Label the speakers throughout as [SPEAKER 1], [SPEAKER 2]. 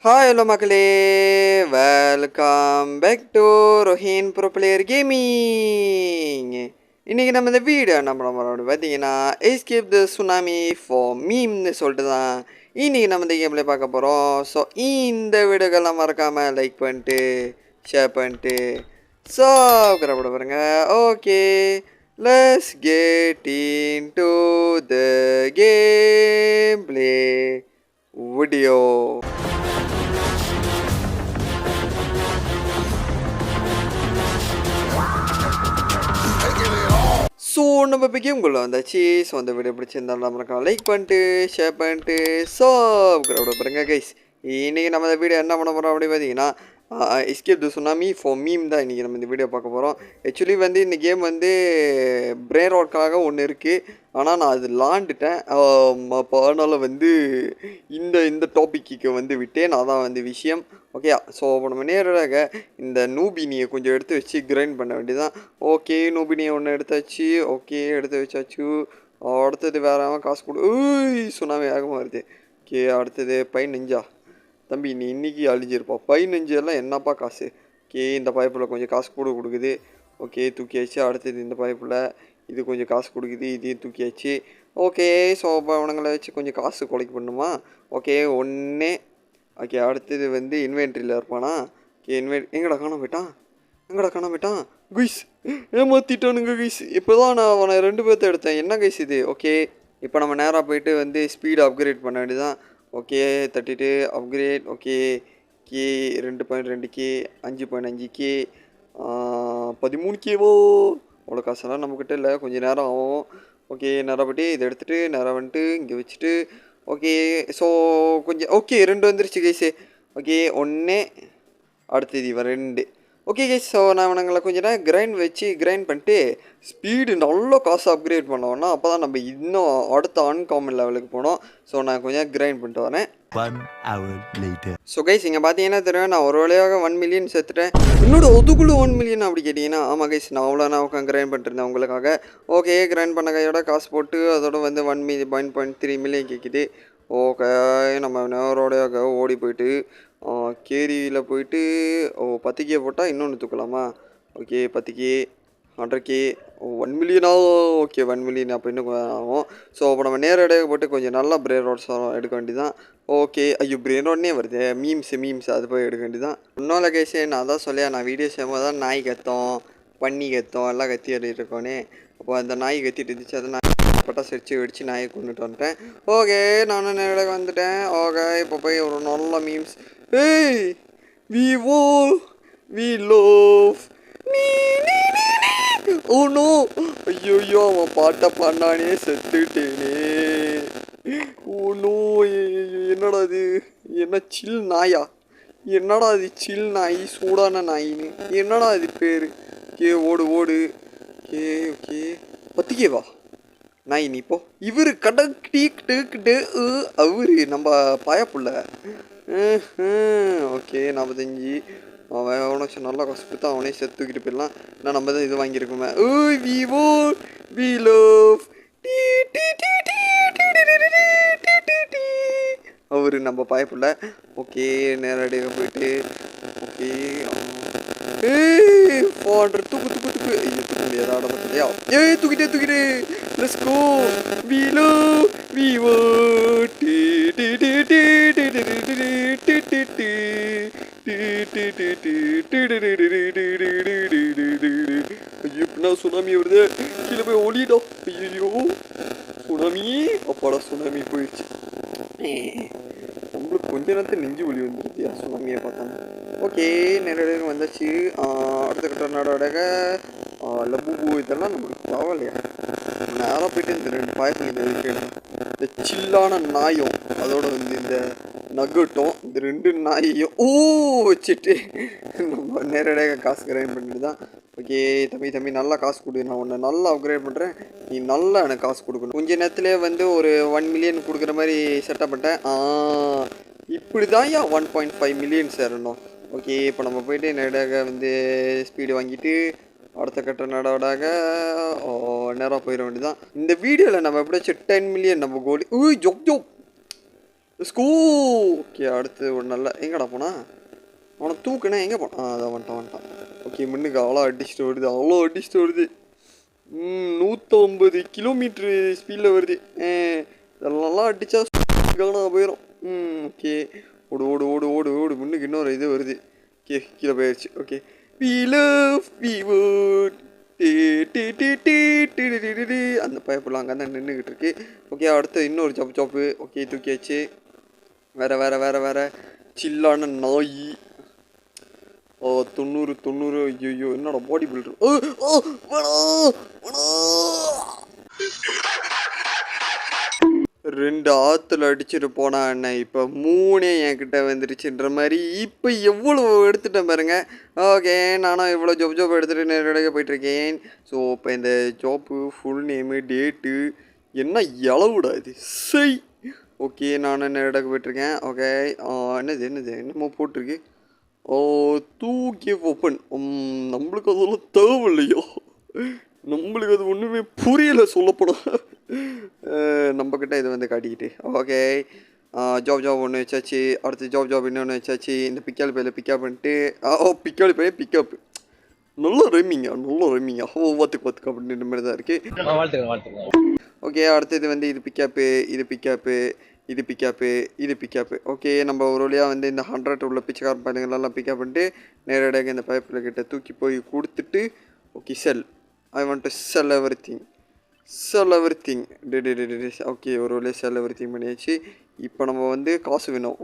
[SPEAKER 1] Hi, hello மக்களே welcome back to Rohin pro player gaming. இன்றைக்கி நம்ம இந்த வீடியோ என்ன பண்ண போகிறோம் பார்த்தீங்கன்னா எஸ்கேப் த சுனாமி ஃபார் மீம்னு சொல்லிட்டு தான் இன்றைக்கி நம்ம இந்த கேமில் பார்க்க போகிறோம். ஸோ இந்த வீடியோக்கெல்லாம் மறக்காமல் லைக் பண்ணிட்டு ஷேர் பண்ணிட்டு சப்ஸ்கிரைப் பண்ண பாருங்க. Okay, let's get in to the game play video. So நம்ம இப்போ கேம்குள்ளே வந்தாச்சு. ஸோ அந்த வீடியோ பிடிச்சிருந்தாலும் நம்மளுக்கு லைக் பண்ணிட்டு ஷேர் பண்ணிட்டு சப்ஸ்கிரைப் பாருங்க கைஸ். இன்றைக்கி நம்ம இந்த வீடியோ என்ன பண்ண போகிறோம் அப்படின்னு பார்த்தீங்கன்னா escape the tsunami for meme தான் இன்றைக்கி நம்ம இந்த வீடியோ பார்க்க போகிறோம். ஆக்சுவலி வந்து இந்த கேம் வந்து பிரெயின் ராட்காக ஒன்று இருக்குது, ஆனால் நான் அது விளாண்டுட்டேன். அதனால் வந்து இந்த டாப்பிக்கு வந்து விட்டேன். நான் தான் வந்து விஷயம். ஓகே, ஸோ இப்போ நம்ம நேராக இந்த நூபினியை கொஞ்சம் எடுத்து வச்சு கிரைண்ட் பண்ண வேண்டியதான். ஓகே, நூபினியை ஒன்று எடுத்தாச்சு. ஓகே, எடுத்து வச்சாச்சு. அடுத்தது வேற காசு கொடு. சுனாமி வேகமாக வருது. ஓகே, அடுத்தது 15 தம்பி, நீ இன்றைக்கி அழிஞ்சிருப்பா. 15 எல்லாம் என்னப்பா காசு. ஓகே, இந்த பைப்பில் கொஞ்சம் காசு கூட கொடுக்குது. ஓகே, தூக்கியாச்சு. அடுத்தது இந்த பைப்பில் இது கொஞ்சம் காசு கொடுக்குது, இதையும் தூக்கியாச்சு. ஓகே, ஸோ இப்போ அவனுங்களை வச்சு கொஞ்சம் காசு கொலைக்கு பண்ணுமா. ஓகே, ஒன்று. ஓகே, அடுத்தது வந்து இன்வென்ட்ரியில் இருப்பானா. ஓகே, எங்கடா காணாம போயிட்டான் கைஸ். ஏமாற்றிட்டானுங்க கைஸ். இப்போ தான் நான் அவனை 2 பேர்த்த எடுத்தேன். என்ன கைஸ் இது. ஓகே, இப்போ நம்ம நேராக போயிட்டு வந்து ஸ்பீடு அப்கிரேட் பண்ண வேண்டியதான். ஓகே, தட்டிட்டு upgrade. Okay, K 2.2K 5.5K 13Kவோ. அவ்வளோ காசெல்லாம் நம்மக்கிட்ட இல்லை, கொஞ்சம் நேரம் ஆகும். ஓகே, நேராக போய்ட்டு இதை எடுத்துகிட்டு நேராக வந்துட்டு இங்கே வச்சுட்டு. ஓகே, ஸோ கொஞ்சம் ஓகே 2 வந்துருச்சு கைஸு. ஓகே, 1 அடுத்தது இவன் 2. ஓகே கைஸ், ஸோ நான் இவனுங்களை கொஞ்சம் நேரம் கிரைண்ட் பண்ணிட்டு ஸ்பீடு நல்ல காசு அப்கிரேட் பண்ணோன்னா அப்போ தான் நம்ம இன்னும் அடுத்த அன்காமன் லெவலுக்கு போனோம். ஸோ நான் கொஞ்சம் கிரைண்ட் பண்ணிட்டு வரேன்.
[SPEAKER 2] 1 hour later.
[SPEAKER 1] ஸோ கைஸ், இங்கே பார்த்தீங்கன்னா தெரியும், நான் ஒரு வழியாக 1 மில்லியன் சேர்த்துட்டேன். என்னோட அதுக்குள்ளே 1 மில்லியன் அப்படி கேட்டிங்கன்னா, ஆமாம் கைஸ், நான் அவ்வளோ நான் உட்காந்து கிரைண்ட் பண்ணிட்டுருந்தேன் உங்களுக்காக. ஓகே, கிரைண்ட் பண்ண கையோட காசு போட்டு அதோட வந்து 1.3 மில்லியன் கேட்குது. ஓகே, நம்ம நேரோடையாக ஓடி போயிட்டு கேரியில் போயிட்டு 10K போட்டால் இன்னொன்று தூக்கலாமா. ஓகே, 10K 100K 1 மில்லியனா. ஓகே, 1 மில்லியன் அப்போ இன்னும் ஆகும். ஸோ அப்போ நம்ம நேரடியாக போட்டு கொஞ்சம் நல்லா பிரெயின் ரோட்ஸ் எடுக்க வேண்டியதான். ஓகே, ஐயோ பிரெயின் ரோட்னே வருது. மீம்ஸ் அது போய் எடுக்க வேண்டியதான். இன்னொரு லொகேஷன் நான் தான் சொல்லியா, நான் வீடியோ செய்யும்போது தான் நாய் கத்தோம், பன்னி கத்தோம், எல்லாம் கத்தி எடுத்துட்டு இருக்கோன்னே. அப்போ அந்த நாய் கத்திட்டு இருந்துச்சு, அதை நான் பட்டாசு வெடிச்சு நாயை கொண்டுட்டு வந்துட்டேன். ஓகே, நானும் நேரடியாக வந்துட்டேன். ஓகே, இப்போ போய் ஒரு நல்ல மீம்ஸ். ஏய், we love ஓ நோ. ஐயோ, அவன் பாட்டை பாடினானே, செத்துட்டேனே. ஓ நோ, என்னடா இது. என்ன சில் நாயா. என்னடா இது சில் நாய், சூடான நாயின்னு. என்னடா இது பேர். ஓகே, ஓடு. ஓகே, 10Kவா நாய். நீ இப்போ இவர் கடக்கிட்டு அவரு நம்ம பாயப்புள்ள. ஓகே, 45. அவன் அவனுக்கு நல்லா காசு கொடுத்தா அவனே தூக்கிட்டு போயிடலாம். நான் நம்ம தான் இது வாங்கியிருக்கோமே. வி லவ் அவரு நம்ம பாயப்புள்ள. ஓகே, நேரடியாக போயிட்டு. ஓகே, 400 தூக்கு. ஐயோ, தூக்க முடியாது, ஆட மாட்டேயா. தூக்கிட்டே. Let's go. வி லவ் ஐயோ, சுனாமி வருது. கீழே போய் ஓடிடா. ஐயோ, சுனாமி. அப்பாடா, சுனாமி போயிடுச்சு. நம்மளுக்கு கொஞ்ச நேரத்தில் நெஞ்சு ஒளி வந்துருது சுனாமியை பார்த்தாங்க. ஓகே, நிறைய வந்தாச்சு. அடுத்த கட்ட நாடோட லபூபு இதெல்லாம் நம்மளுக்கு தேவையில்லையா. நேராக போயிட்டு இந்த 2 பாயசம் இருக்கணும். இந்த சில்லான நாயும் அதோட வந்து இந்த நகட்டும், இந்த 2 நாயையும் வச்சுட்டு நம்ம நேரடியாக காசு கிரைண்ட் பண்ணிட்டு தான். ஓகே, தம்பி நல்லா காசு கொடு. நான் உன்னை நல்லா அப்கிரேட் பண்ணுறேன், நீ நல்லா எனக்கு காசு கொடுக்கணும். கொஞ்ச நேரத்துலேயே வந்து ஒரு 1 மில்லியன் கொடுக்குற மாதிரி செட்டப் பண்ணிட்டேன். இப்படி தான் 1.5 மில்லியன் சேரணும். ஓகே, இப்போ நம்ம போயிட்டு நேரடியாக வந்து ஸ்பீடு வாங்கிட்டு அடுத்த கட்ட நடவடாக நேராக போயிட வேண்டியதான். இந்த வீடியோவில் நம்ம எப்படியாச்சும் 10 மில்லியன் நம்ம கோலி. ஜோக் ஸ்கூ. ஓகே அடுத்து ஒரு நல்ல எங்கடா போனா அவனை தூக்குனே எங்கே போனான் அதான் வந்துட்டான். ஓகே முன்னுக்கு அவ்வளோ அடிச்சுட்டு வருது 150 கிலோமீட்ரு ஸ்பீடில் வருது. இதெல்லாம் அடித்தா காணாம போயிடும். ஓகே ஓடு ஓடு ஓடு ஓடு ஓடு முன்னுக்கு இன்னொரு இது வருது. ஓகே கீழே போயிடுச்சு. Okay we love we would அந்த பைப்பெல்லாம் அங்கே தான் நின்றுக்கிட்டு இருக்கு. ஓகே அடுத்து இன்னொரு ஜாப்பு. ஓகே தூக்கியாச்சு. வேற சில்லான நாய். 90 ஐயோ என்னோட பாடி பில்டர். ரெண்டு ஆற்றுல அடிச்சுட்டு போனா என்ன இப்போ 3 என்கிட்ட வந்துருச்சுன்ற மாதிரி இப்போ எவ்வளோ எடுத்துட்டேன் பாருங்க. ஓகே நானும் இவ்வளோ ஜாப் எடுத்துகிட்டு நேரடியாக போயிட்டுருக்கேன். ஸோ இப்போ இந்த ஜாப்பு ஃபுல் நேமு டேட்டு என்ன இளவுடா இது சை. ஓகே நான் நேரடியாக போயிட்டுருக்கேன். ஓகே என்னமோ போட்டிருக்கு. தூக்கி ஓப்பன். நம்மளுக்கு அதெல்லாம் தேவையில்லையோ, நம்மளுக்கு அது ஒன்றுமே புரியலை சொல்லப்போனால். நம்மக்கிட்ட இது வந்து காட்டிக்கிட்டு. ஓகே ஜாப் ஒன்று வச்சாச்சு. அடுத்து ஜாப் இன்னொன்று வச்சாச்சு. இந்த பிக்கால் பையில் பிக்கப் பண்ணிட்டு பிக்கால் பையன் பிக்கப் நல்லா ரம்மிங்க பார்த்துக்கு அப்படின்ற மாதிரி தான் இருக்குது. ஓகே அடுத்தது வந்து இது பிக்கப்பு. ஓகே நம்ம ஒரு வழியாக வந்து இந்த 100 உள்ள பிச்சைக்கார பையன்களெல்லாம் பிக்கப் பண்ணிட்டு நேரடியாக இந்த பைப்பில் கிட்ட தூக்கி போய் கொடுத்துட்டு okay sell. I want to sell every thing. Okay ஒரு வழியாக செல் எவ்ரி திங் பண்ணியாச்சு. இப்போ நம்ம வந்து காசு வேணும்.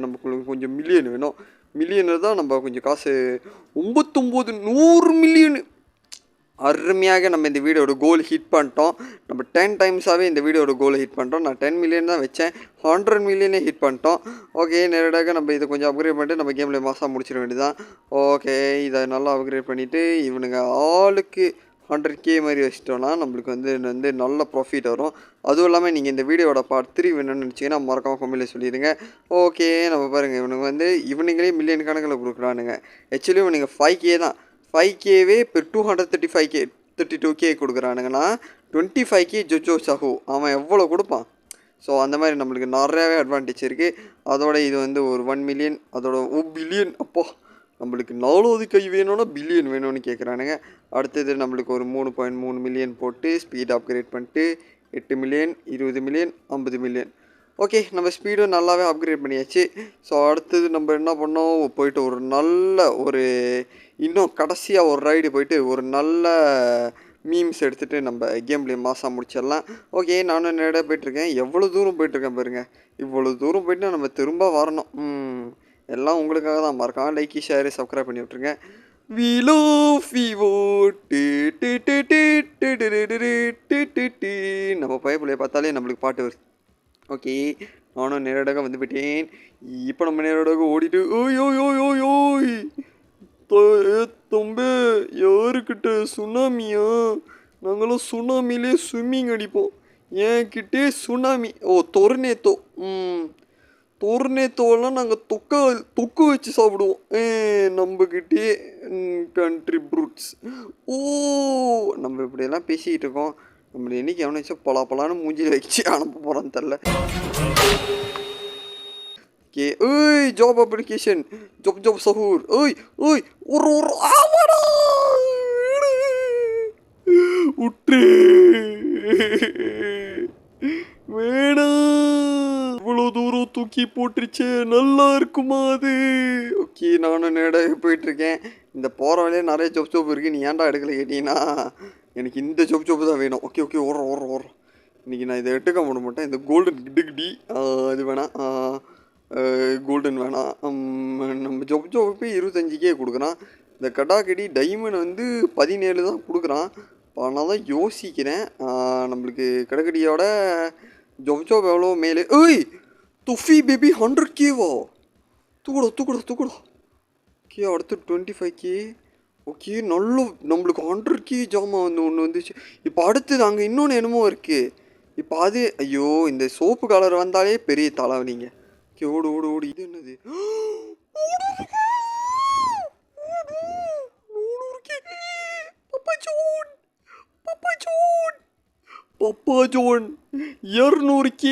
[SPEAKER 1] நமக்கு கொஞ்சம் மில்லியன் வேணும். மில்லியனில் தான் நம்ம கொஞ்சம் காசு 100 மில்லியனு. அருமையாக நம்ம இந்த வீடியோட கோல் ஹிட் பண்ணிட்டோம். நம்ம 10 டைம்ஸாகவே இந்த வீடியோட கோலை ஹிட் பண்ணிட்டோம். நான் 10 மில்லியன் தான் வச்சேன், 100 மில்லியனே ஹிட் பண்ணிட்டோம். ஓகே நேரடியாக நம்ம இதை கொஞ்சம் அப்கிரேட் பண்ணிட்டு நம்ம கேமில் மாதம் முடிச்சிட வேண்டியதான். ஓகே இதை நல்லா அப்கிரேட் பண்ணிவிட்டு இவனுங்க ஆளுக்கு 100K மாதிரி வச்சிட்டோன்னா நம்மளுக்கு வந்து நல்ல ப்ராஃபிட் வரும். அதுவும் இல்லாமல் நீங்கள் இந்த வீடியோட பார்ட் 3 வேணும்னு நினச்சிங்கன்னா மறக்காமல் கம்மியில் சொல்லிடுங்க. ஓகே நம்ம பாருங்கள் இவனுங்க இவனுங்களே மில்லியன் கணக்கில் கொடுக்குறானுங்க. ஆக்சுவலி இவனுங்க 5K தான். 5Kவே இப்போ 232K கொடுக்குறானுங்கன்னா 25K ஜோஜோ சாஹூ அவன் எவ்வளோ கொடுப்பான். ஸோ அந்த மாதிரி நம்மளுக்கு நிறையாவே அட்வான்டேஜ் இருக்குது. அதோட இது வந்து ஒரு 1 மில்லியன், அதோட பில்லியன். அப்போ நம்மளுக்கு 4வது கை வேணும்னா பில்லியன் வேணும்னு கேட்குறானுங்க. அடுத்தது நம்மளுக்கு ஒரு 3.3 மில்லியன் போட்டு ஸ்பீட் அப்கிரேட் பண்ணிட்டு 8 மில்லியன் 20 மில்லியன் 50 மில்லியன். ஓகே நம்ம ஸ்பீடும் நல்லாவே அப்கிரேட் பண்ணியாச்சு. ஸோ அடுத்தது நம்ம என்ன பண்ணோம், போயிட்டு இன்னும் கடைசியாக ஒரு ரைடு போயிட்டு ஒரு நல்ல மீம்ஸ் எடுத்துகிட்டு நம்ம கேம் பிளே மாதம் முடிச்சிடலாம். ஓகே நானும் நேராக போயிட்டுருக்கேன். எவ்வளோ தூரம் போயிட்டுருக்கேன் பாருங்கள். இவ்வளோ தூரம் போயிட்டு நம்ம திரும்ப வரணும். எல்லாம் உங்களுக்காக தான். மறக்காம லைக் ஷேர் சப்ஸ்கிரைப் பண்ணி விட்ருங்க. நம்ம பைப்பிள்ளைய பார்த்தாலே நம்மளுக்கு பாட்டு வருது. ஓகே நானும் நேரடியாக வந்து போயிட்டேன். இப்போ நம்ம நேரடியாக ஓடிட்டு ஓய் தம்பே யாருக்கிட்ட சுனாமியா? நாங்களும் சுனாமிலே ஸ்விம்மிங் அடிப்போம். என்கிட்டே சுனாமி டொர்னேத்தோலாம் நாங்கள் தொக்கு வச்சு சாப்பிடுவோம். நம்மக்கிட்டே கண்ட்ரி ப்ரூட்ஸ். நம்ம இப்படியெல்லாம் பேசிக்கிட்டு இருக்கோம். நம்மளை என்னைக்கு எவனாச்சும் பலான்னு மூஞ்சியில் வச்சு அனுப்ப போகிறான்னு தெரில. ஓகே ஜாப் அப்ளிகேஷன் ஜாப் சஹூர். ஒரு உற்று வேணாம், இவ்வளோ தூரம் தூக்கி போட்டுருச்சு, நல்லா இருக்குமா அது? ஓகே நானும் நேராக போயிட்டுருக்கேன். இந்த போகிற வழியே நிறைய ஜாப் இருக்குது. நீ ஏன்டா எடுக்கலை கேட்டிங்கன்னா எனக்கு இந்த ஜாப் தான் வேணும். ஓகே ஓடுறோம். இன்றைக்கி நான் இதை எடுக்க முடிய மாட்டேன். இந்த கோல்டன் கிடி அது வேணாம், கோல்டன் வேணாம். நம்ம ஜாப் 25K கொடுக்குறான். இந்த கடாக்கடி டைமண்ட் வந்து 17 தான் கொடுக்குறான். ஆனால் தான் யோசிக்கிறேன் நம்மளுக்கு கடைக்கடியோட ஜாப் எவ்வளோ மேலே. துஃபி பேபி 100Kவா? தூக்குடா. ஓகே அடுத்து 25K. ஓகே நம்மளுக்கு 100K ஜாமான் ஒன்று வந்துச்சு. இப்போ அடுத்தது அங்கே இன்னொன்று என்னமோ இருக்குது. இப்போ அது ஐயோ இந்த சோப்பு கலர் வந்தாலே பெரிய தலைவலிங்க. ஓகே ஓடு. இது என்னது? Papa zone 200K.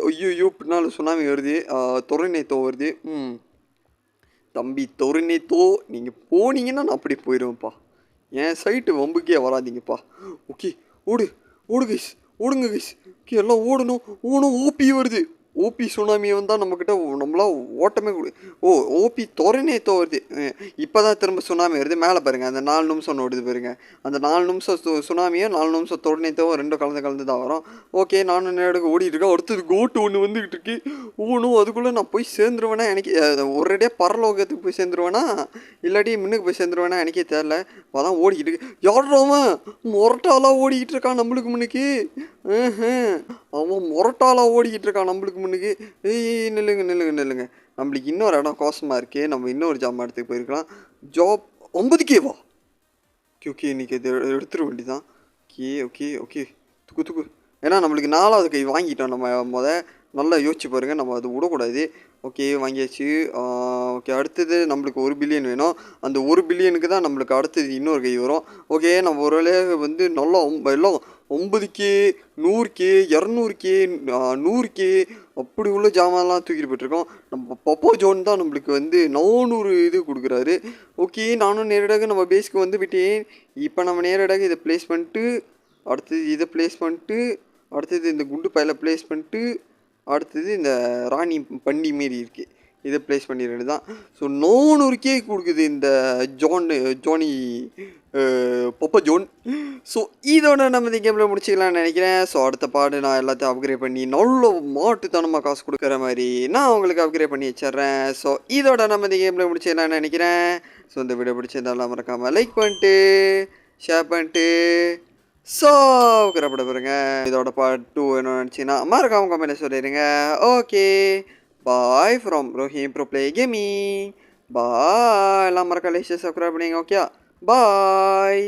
[SPEAKER 1] ஐயோ பின்னால் சுனாமி வருது, தொரநேத்தோ வருது. தம்பி தொரநேத்தோ, நீங்கள் போனீங்கன்னா நான் அப்படி போயிடுவேன்ப்பா. என் சைட்டு வம்புக்கே வராதிங்கப்பா. ஓகே ஓடு ஓடு கைஸ், ஓடுங்க கைஸ். ஓகே எல்லாம் ஓடணும். ஓபி வருது. ஓபி சுனாமி வந்தால் நம்மக்கிட்ட நம்மளாம் ஓட்டமே ஓபி தொரநேத்தோ வருது. இப்போ தான் திரும்ப சுனாமி வருது. மேலே பாருங்கள், அந்த 4 நிமிஷம் ஓடுது பாருங்க. அந்த 4 நிமிஷம் சுனாமியும் 4 நிமிஷம் தொரநேத்தோ ரெண்டும் கலந்து தான் வரும். ஓகே நானும் நேரத்துக்கு ஓடிட்டு இருக்கேன். அடுத்தது கோட்டு ஒன்று வந்துக்கிட்டு இருக்கு. அதுக்குள்ளே நான் போய் சேர்ந்துருவேனா எனக்கு ஒரேடியாக பரலோகத்துக்கு போய் சேர்ந்துருவேனா இல்லாட்டி முன்னுக்கு போய் சேர்ந்துருவேனா எனக்கே தெரில. அதான் ஓடிக்கிட்டு இருக்கு. யாருவன் மொரட்டாலாக ஓடிக்கிட்டு இருக்கான் நம்மளுக்கு முன்னுக்கு. அவன் மொரட்டாலாக ஓடிக்கிட்டு இருக்கான் நம்மளுக்கு முன்னுக்கு. நில்லுங்க. நம்மளுக்கு இன்னொரு இடம் கோசமாக இருக்குது. நம்ம இன்னொரு ஜாமான் இடத்துக்கு போயிருக்கலாம். ஜாப் 9K ஓகே இன்றைக்கி இது எடுத்துட வேண்டிதான். ஓகே துக்கு. ஏன்னா நம்மளுக்கு 4வது கை வாங்கிட்டோம். நம்ம நல்லா யோசிச்சு பாருங்கள், நம்ம அது விடக்கூடாது. ஓகே வாங்கியாச்சு. ஓகே அடுத்தது நம்மளுக்கு 1 பில்லியன் வேணும். அந்த 1 பில்லியனுக்கு தான் நம்மளுக்கு அடுத்தது இன்னொரு கை வரும். ஓகே நம்ம ஒரு வேலையாக வந்து நல்லா எல்லாம் 9K 100K 200K 100K அப்படி உள்ள ஜாமான்லாம் தூக்கிட்டு போயிட்டுருக்கோம். நம்ம பப்போ ஜோன் தான் நம்மளுக்கு வந்து 400 இது கொடுக்குறாரு. ஓகே நானும் நேரடியாக நம்ம பேஸ்க்கு வந்து விட்டேன். இப்போ நம்ம நேரடியாக இதை ப்ளேஸ் பண்ணிட்டு, அடுத்தது இதை ப்ளேஸ் பண்ணிட்டு, அடுத்தது இந்த குண்டு பையில ப்ளேஸ் பண்ணிட்டு, அடுத்தது இந்த ராணி பண்டி மாரி இருக்குது, இதை ப்ளேஸ் பண்ணிடுறது தான். ஸோ 400K கொடுக்குது இந்த ஜோனி பப்பா ஜோன். ஸோ இதோட நம்ம இந்த கேமில் முடிச்சிக்கலாம்னு நினைக்கிறேன். ஸோ அடுத்த பாடு நான் எல்லாத்தையும் அப்கிரேட் பண்ணி நல்ல மாட்டுத்தனமாக காசு கொடுக்குற மாதிரி நான் உங்களுக்கு அப்கிரேட் பண்ணி வச்சிட்றேன். ஸோ இதோட நம்ம இந்த கேமில் முடிச்சிக்கலாம்னு நினைக்கிறேன். ஸோ இந்த வீடியோ பிடிச்சிருந்தாலும் மறக்காமல் லைக் பண்ணிட்டு ஷேர் பண்ணிட்டு சப்ஸ்கிரைப் பாருங்க. இதோட பார்ட் 2 வேணும்னு நினச்சிங்கன்னா மறக்காம கமெண்ட் சொல்லிடுங்க. Okay bye from Rohim pro play gaming. Bye. எல்லாம் மறக்காம சப்ஸ்கிரைப் பண்ணிங்க. ஓகே பாய்.